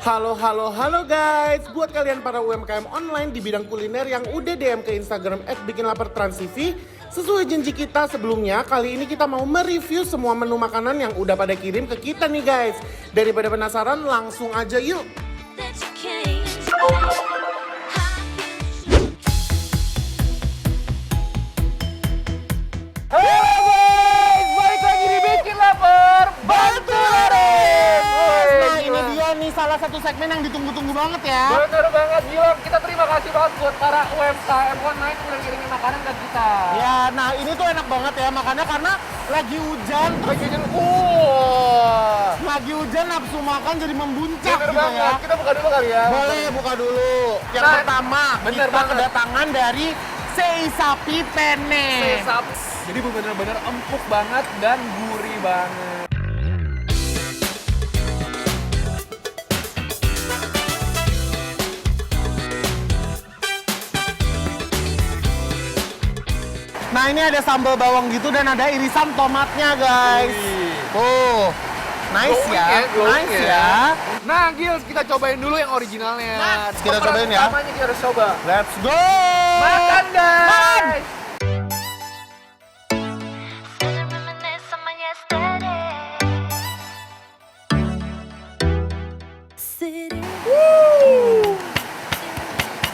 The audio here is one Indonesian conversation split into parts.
Halo guys. Buat kalian para UMKM online di bidang kuliner yang udah DM ke Instagram @bikinlapertransTV, sesuai janji kita sebelumnya, kali ini kita mau mereview semua menu makanan yang udah pada kirim ke kita nih guys. Daripada penasaran, langsung aja yuk. Salah satu segmen yang ditunggu-tunggu banget ya. Bener banget, gila. Kita terima kasih banget buat para UMKM online udah ngirimin makanan ke kita. Ya, nah ini tuh enak banget ya makannya karena lagi hujan. Lagi hujan nafsu makan jadi membuncak Bener gitu banget. ya. Kita buka dulu kali ya. Boleh buka dulu. Yang Nah, pertama bener kita banget. kedatangan dari Sei Sapi Penne. Sesap. Jadi bener-bener empuk banget dan gurih banget. Nah ini ada sambal bawang gitu dan ada irisan tomatnya guys. Tuh, nice ya, nice ya. Nah Gils, kita cobain dulu yang originalnya. Nah, kita cobain ya. Pertamanya kita harus coba. Let's go. Makan guys.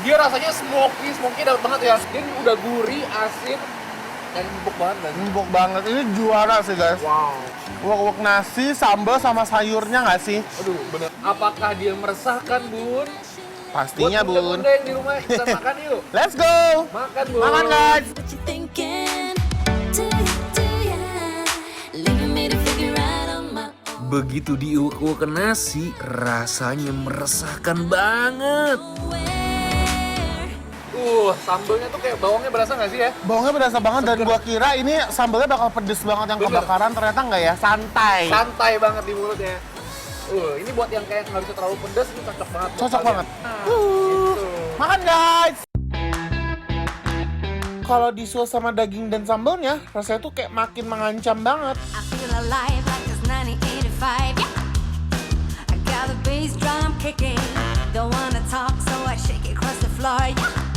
Dia rasanya smoky dapat banget ya. Dia udah gurih, asin, dan empuk banget kan. Empuk banget, ini juara sih guys. Wow. Wok-wok nasi, sambal sama sayurnya nggak sih? Aduh, bener. Apakah dia meresahkan, Bun? Pastinya Buat bun. bunda-bunda yang di rumah, kita makan yuk. Let's go. Makan, Bun. Makan guys. Begitu diuak-uak ke nasi, rasanya meresahkan banget. Sambelnya tuh kayak bawangnya berasa nggak sih ya? Bawangnya berasa banget dan gua kira ini sambalnya bakal pedes banget yang Bener. kebakaran, ternyata nggak ya, santai. Santai banget di mulutnya. Ini buat yang kayak nggak bisa terlalu pedas, ini cocok banget. buat Cocok kalian. banget. Nah, gitu. Makan guys. Kalau disusul sama daging dan sambalnya, rasanya tuh kayak makin mengancam banget. I feel alive like it's 1985. Yeah. I got the bass drum kicking. Don't wanna talk, so I shake it across the floor. Yeah.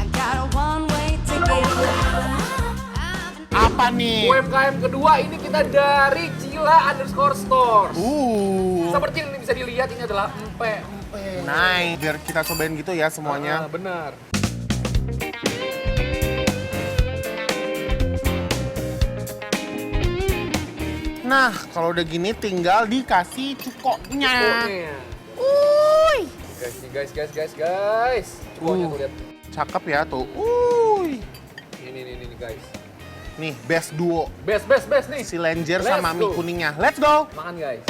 I got a one-way ticket. Apa nih? UMKM kedua ini kita dari Cila_stores. Seperti yang bisa dilihat ini adalah empe-empe. Nice. Biar kita cobain gitu ya semuanya. Benar. Nah, kalau udah gini tinggal dikasih cukoknya. Guys, nih guys. Cukoknya tuh lihat. Cakep ya tuh. Ini guys. Nih, best duo. Best nih. Si lenjer Let's sama mie go. kuningnya. Let's go. Makan guys.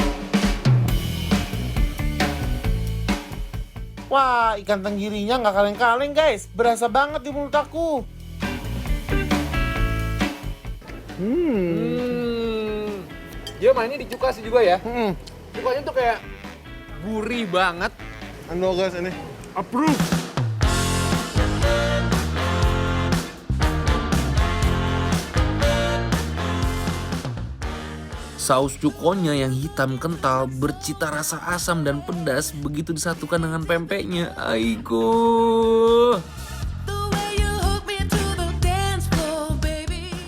Wah, ikan tenggirinya nggak kaleng-kaleng guys. Berasa banget di mulut aku. Dia mainnya di cuka sih juga ya. Hmm. Cukanya tuh kayak gurih banget. Ando guys ini. Approve. Saus cukonya yang hitam kental bercita rasa asam dan pedas begitu disatukan dengan pempeknya. Aigo.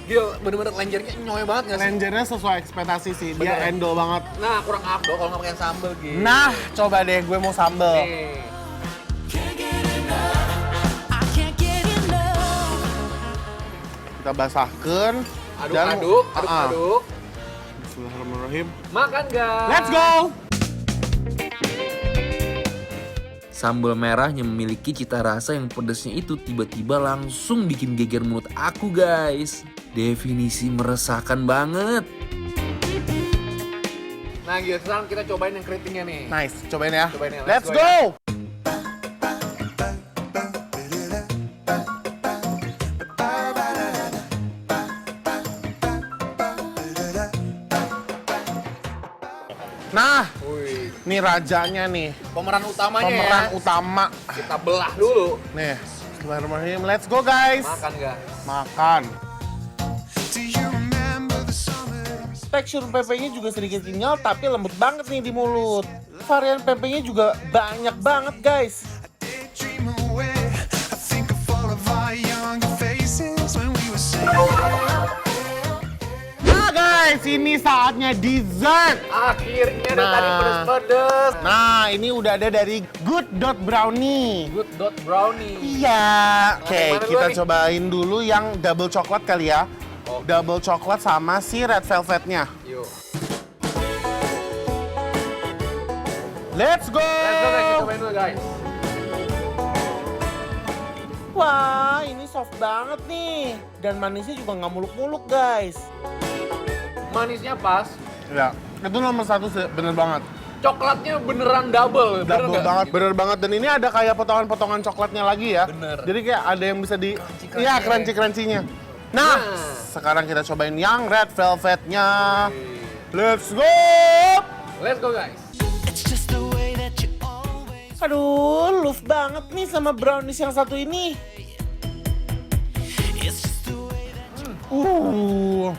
Gil, bener-bener lenjernya nyoy banget gak sih? Lenjernya sesuai ekspektasi sih. Dia Bener. endo banget. Nah, kurang abdo kalau nggak pakai sambal gitu. Nah, coba deh gue mau sambal. Nih. Kita basahkan. Aduk. Bismillahirrahmanirrahim. Makan guys. Let's go. Sambal merahnya memiliki cita rasa yang pedasnya itu tiba-tiba langsung bikin geger mulut aku guys. Definisi meresahkan banget. Nah, Gil, sekarang kita cobain yang keritingnya nih. Nice, cobain ya. Cobain ya, Let's let's go. Nah, Wih, nih rajanya nih. pemeran utamanya Pemeran ya. utama. Kita belah dulu. Nih, bismillahirrahmanirrahim. Let's go guys. Makan guys. Makan. Tekstur pempeknya juga sedikit kenyal tapi lembut banget nih di mulut. Varian pempeknya juga banyak banget guys. Dream away. I think of all of our younger faces when we were saying. Nah guys, ini saatnya dessert. Akhirnya dari Nah. tadi pedes-pedes. Nah, ini udah ada dari Good Dot Brownie. Good dot brownie. Iya. Oke, yang mana kita dulu nih? cobain dulu yang double coklat kali ya. Oke. Double coklat sama si red velvetnya. Yuk. Let's go! Let's go guys, kita cobain dulu guys. Wah, ini soft banget nih. Dan manisnya juga nggak muluk-muluk guys. Manisnya pas, Ya, itu nomor satu sih, bener banget. coklatnya beneran double. Bener Double nggak? banget, bener banget. Dan ini ada kayak potongan-potongan coklatnya lagi ya. Bener. Jadi kayak ada yang bisa di... Crunchy-crunchy. Iya, crunchy-crunchy-nya. Nah, sekarang kita cobain yang red velvetnya. Let's go! Let's go guys. It's just the way that you always. Aduh, love banget nih sama brownies yang satu ini. It's just the way that.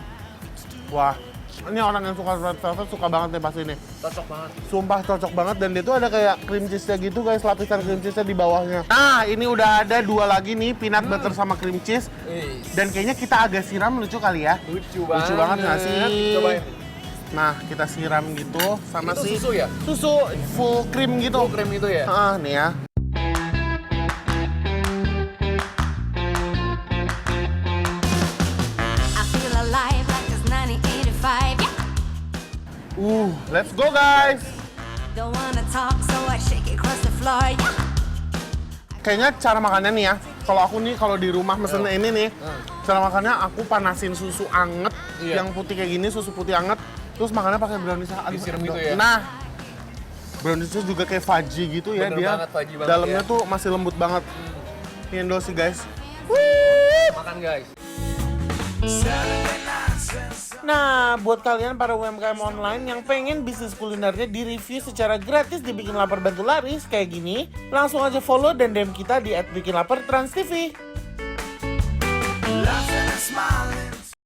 Wah, ini orang yang suka red velvet suka banget nih pasti ini. Cocok banget. Sumpah cocok banget dan dia tuh ada kayak cream cheese-nya gitu guys, lapisan cream cheese-nya di bawahnya. Nah, ini udah ada dua lagi nih, peanut butter sama cream cheese. Dan kayaknya kita agak siram lucu kali ya. Lucu Lucu banget nggak sih? Cobain. Nah, kita siram gitu sama Itu si susu ya? Susu full cream gitu. Full cream itu ya? Ah, nih ya. I feel alive like it's 1985. Yeah. Let's go guys. Don't wanna talk, so I shake it across the floor. Yeah. Kayaknya cara makannya nih ya. Kalau aku nih kalau di rumah mesen ini nih, cara makannya aku panasin susu anget Iya. yang putih kayak gini, susu putih anget, terus makannya pakai brownies. Aduh, Disiram gitu ya? Nah, browniesnya juga kayak fudgy gitu ya Bener dia. banget, fudgy banget Dalamnya ya. tuh masih lembut banget. Ini Indo sih guys. Makan guys. Nah, buat kalian para UMKM online yang pengen bisnis kulinernya di-review secara gratis di Bikin Lapar Bantu Laris kayak gini, langsung aja follow dan DM kita di @bikinlapartransTV. Laughing and smiling.